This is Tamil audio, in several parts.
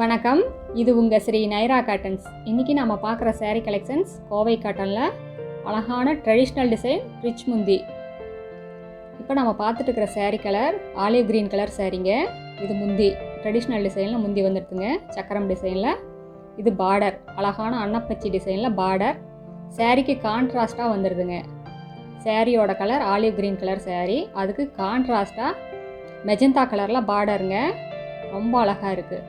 வணக்கம், இது உங்கள் ஸ்ரீ நைரா காட்டன்ஸ். இன்றைக்கி நம்ம பார்க்குற சேரீ கலெக்ஷன்ஸ் கோவை காட்டனில் அழகான ட்ரெடிஷ்னல் டிசைன் ரிச் முந்தி. இப்போ நம்ம பார்த்துட்டு இருக்கிற saree colour olive green colour சேரீங்க. இது முந்தி ட்ரெடிஷ்னல் டிசைனில் முந்தி வந்துடுதுங்க, சக்கரம் டிசைனில். இது பார்டர், அழகான அன்னப்பச்சி டிசைனில் பார்டர். சேரீக்கு கான்ட்ராஸ்ட்டாக வந்துடுதுங்க. சேரீயோட colour olive green colour saree, அதுக்கு கான்ட்ராஸ்ட்டாக மெஜந்தா கலரில் பார்டருங்க. ரொம்ப அழகாக இருக்குது.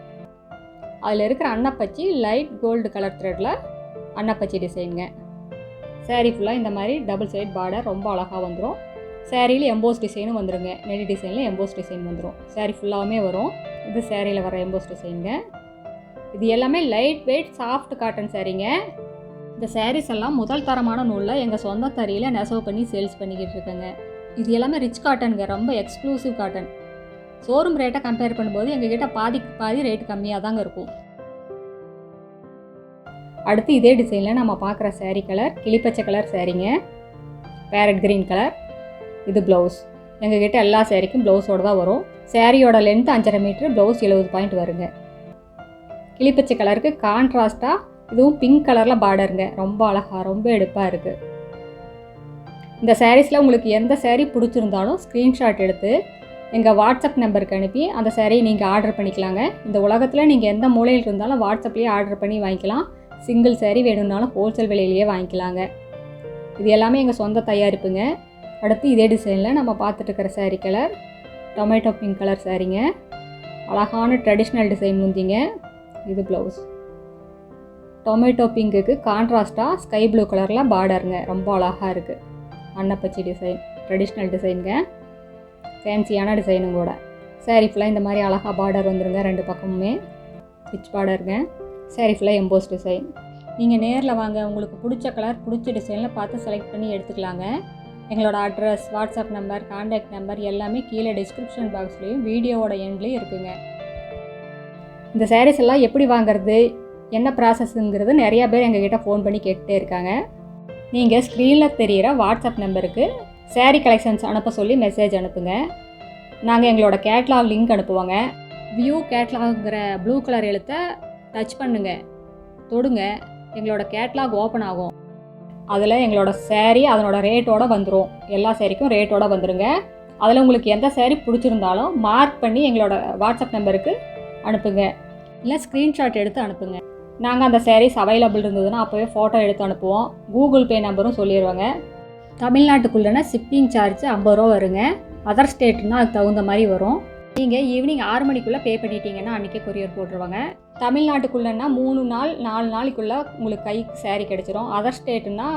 அதில் இருக்கிற அன்னப்பச்சி லைட் கோல்டு கலர் த்ரெட்டில் அன்னப்பச்சி டிசைனுங்க. சேரீ ஃபுல்லாக இந்த மாதிரி டபுள் சைட் பார்டர் ரொம்ப அழகாக வந்துடும். சேரீயில் எம்போஸ் டிசைனும் வந்துடுங்க. நெடி டிசைனில் எம்போஸ் டிசைன் வந்துடும். சேரீ ஃபுல்லாகவே வரும். இது சேரீயில் வர எம்போஸ் டிசைனுங்க. இது எல்லாமே லைட் வெயிட் சாஃப்ட் காட்டன் சேரீங்க. இந்த சாரீஸ் எல்லாம் முதல் தரமான நூலில் எங்கள் சொந்த தறியில் நெசவு பண்ணி சேல்ஸ் பண்ணிக்கிட்டு இருக்கேங்க. இது எல்லாமே ரிச் காட்டனுங்க, ரொம்ப எக்ஸ்க்ளூசிவ் காட்டன். ஷோரூம் ரேட்டை கம்பேர் பண்ணும்போது எங்ககிட்ட பாதி ரேட்டு கம்மியாக தாங்க இருக்கும். அடுத்து இதே டிசைனில் நம்ம பார்க்குற சேரீ கலர் கிளிப்பச்சை கலர் சேரீங்க, பேரட் க்ரீன் கலர். இது ப்ளவுஸ். எங்ககிட்ட எல்லா சேரீக்கும் ப்ளவுஸோடு தான் வரும். சேரீயோட லென்த் 5.5 மீட்டர், ப்ளவுஸ் 70 பாயிண்ட் வருங்க. கிளிப்பச்சை கலருக்கு கான்ட்ராஸ்ட்டாக இதுவும் பிங்க் கலரில் பார்டருங்க. ரொம்ப அழகாக, ரொம்ப எடுப்பாக இருக்குது. இந்த சாரீஸில் உங்களுக்கு எந்த சேரீ பிடிச்சிருந்தாலும் ஸ்க்ரீன்ஷாட் எடுத்து எங்கள் வாட்ஸ்அப் நம்பருக்கு அனுப்பி அந்த சேரீயை நீங்கள் ஆர்டர் பண்ணிக்கலாங்க. இந்த உலகத்தில் நீங்கள் எந்த மூலையில் இருந்தாலும் வாட்ஸ்அப்லேயே ஆர்டர் பண்ணி வாங்கிக்கலாம். சிங்கிள் சேரீ வேணும்னாலும் ஹோல்சேல் விலையிலேயே வாங்கிக்கலாங்க. இது எல்லாமே எங்கள் சொந்த தயாரிப்புங்க. அடுத்து இதே டிசைனில் நம்ம பார்த்துட்டு இருக்கிற saree colour tomato pink colour சேரீங்க. அழகான ட்ரெடிஷ்னல் டிசைன் முந்திங்க. இது ப்ளவுஸ். டொமேட்டோ பிங்க்குக்கு கான்ட்ராஸ்ட்டாக ஸ்கை ப்ளூ கலரில் பார்டருங்க. ரொம்ப அழகாக இருக்குது. அன்னப்பச்சி டிசைன், ட்ரெடிஷ்னல் டிசைனுங்க. ஃபேன்சியான டிசைனும் கூட. சேரீ ஃபுல்லாக இந்த மாதிரி அழகாக பார்டர் வந்துடுங்க. 2 பக்கமுமே ரிச் பார்டருங்க. சேரீ ஃபுல்லாக எம்போஸ் டிசைன். நீங்கள் நேரில் வாங்க, உங்களுக்கு பிடிச்ச கலர் பிடிச்ச டிசைனில் பார்த்து செலக்ட் பண்ணி எடுத்துக்கலாங்க. எங்களோட address, WhatsApp number, contact number எல்லாமே கீழே டிஸ்கிரிப்ஷன் பாக்ஸ்லேயும் வீடியோவோட எண்ட்லேயும் இருக்குங்க. இந்த சாரீஸ் எல்லாம் எப்படி வாங்குறது, என்ன ப்ராசஸ்ங்கிறது நிறையா பேர் எங்ககிட்ட ஃபோன் பண்ணி கேட்டுகிட்டே இருக்காங்க. நீங்கள் ஸ்க்ரீனில் தெரிகிற வாட்ஸ்அப் நம்பருக்கு சேரீ கலெக்ஷன்ஸ் அனுப்ப சொல்லி மெசேஜ் அனுப்புங்க. நாங்கள் எங்களோட கேட்லாக் லிங்க் அனுப்புவோங்க. வியூ கேட்லாக்ங்கிற ப்ளூ கலர் எழுத்தை டச் பண்ணுங்க, தொடுங்க. எங்களோட கேட்லாக் ஓப்பன் ஆகும். அதில் எங்களோட சேரீ அதனோட ரேட்டோடு வந்துடும். எல்லா சேரீக்கும் ரேட்டோடு வந்துடுங்க. அதில் உங்களுக்கு எந்த சேரீ பிடிச்சிருந்தாலும் மார்க் பண்ணி எங்களோட வாட்ஸ்அப் நம்பருக்கு அனுப்புங்க. இல்லை ஸ்க்ரீன்ஷாட் எடுத்து அனுப்புங்க. நாங்கள் அந்த சேரீஸ் அவைலபிள் இருந்ததுன்னா அப்போவே ஃபோட்டோ எடுத்து அனுப்புவோம். கூகுள் பே நம்பரும் சொல்லிடுவாங்க. தமிழ்நாட்டுக்குள்ளேனா ஷிப்பிங் சார்ஜ் 50 ரூபா வருங்க. அதர் ஸ்டேட்னா அதுக்கு தகுந்த மாதிரி வரும். நீங்கள் ஈவினிங் 6 மணிக்குள்ளே பே பண்ணிட்டீங்கன்னா அன்றைக்கே கொரியர் போட்டுருவாங்க. தமிழ்நாட்டுக்குள்ளேனா 3 நாள் 4 நாளைக்குள்ளே உங்களுக்கு கைக்கு சேரீ கிடச்சிரும். அதர் ஸ்டேட்டுன்னா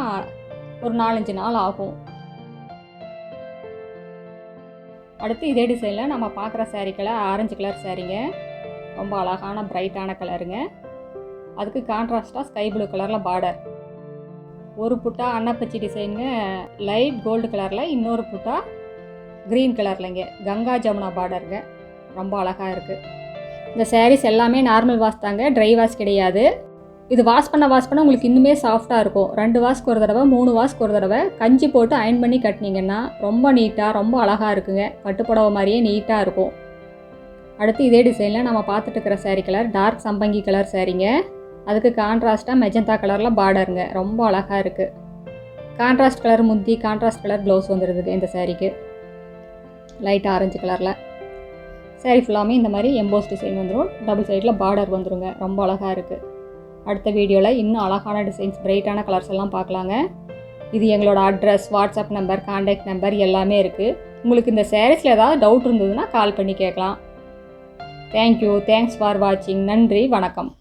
ஒரு 4-5 நாள் ஆகும். அடுத்து இதே டிசைனில் நம்ம பார்க்குற சேரீ கலர் ஆரஞ்சு கலர் சேரீங்க. ரொம்ப அழகான பிரைட்டான கலருங்க. அதுக்கு கான்ட்ராஸ்ட்டாக ஸ்கை ப்ளூ கலரில் பார்டர். ஒரு புட்டா அன்னப்பச்சி டிசைனுங்க லைட் கோல்டு கலரில், இன்னொரு புட்டா க்ரீன் கலர்லைங்க கங்கா ஜமுனா பார்டருங்க. ரொம்ப அழகாக இருக்குது. இந்த சாரீஸ் எல்லாமே நார்மல் வாஷ் தாங்க, ட்ரை வாஷ் கிடையாது. இது வாஷ் பண்ண உங்களுக்கு இன்னுமே சாஃப்டாக இருக்கும். 2 வாஷ்க்கு ஒரு தடவை, 3 வாஷ்க்கு ஒரு தடவை கஞ்சி போட்டு அயன் பண்ணி கட்டினீங்கன்னா ரொம்ப நீட்டாக, ரொம்ப அழகாக இருக்குங்க. பட்டுப்புடவை மாதிரியே நீட்டாக இருக்கும். அடுத்து இதே டிசைனில் நம்ம பார்த்துட்டு இருக்கிற சேரீ கலர் டார்க் சம்பங்கி கலர் சேரீங்க. அதுக்கு கான்ட்ராஸ்ட்டாக மெஜந்தா கலரில் பார்டருங்க. ரொம்ப அழகாக இருக்குது. கான்ட்ராஸ்ட் கலர் முந்தி, கான்ட்ராஸ்ட் கலர் ப்ளவுஸ் வந்துடுதுங்க இந்த சேரீக்கு. லைட் ஆரஞ்சு கலரில் சேரீ ஃபுல்லாமே இந்த மாதிரி எம்போஸ் டிசைன் வந்துடும். டபுள் சைடில் பார்டர் வந்துடுங்க. ரொம்ப அழகாக இருக்குது. அடுத்த வீடியோவில் இன்னும் அழகான டிசைன்ஸ், பிரைட்டான கலர்ஸ் எல்லாம் பார்க்கலாங்க. இது எங்களோட address, WhatsApp number, contact number எல்லாமே இருக்குது. உங்களுக்கு இந்த சாரீஸில் ஏதாவது டவுட் இருந்ததுன்னா கால் பண்ணி கேட்கலாம். தேங்க்யூ. தேங்க்ஸ் ஃபார் வாட்சிங். நன்றி, வணக்கம்.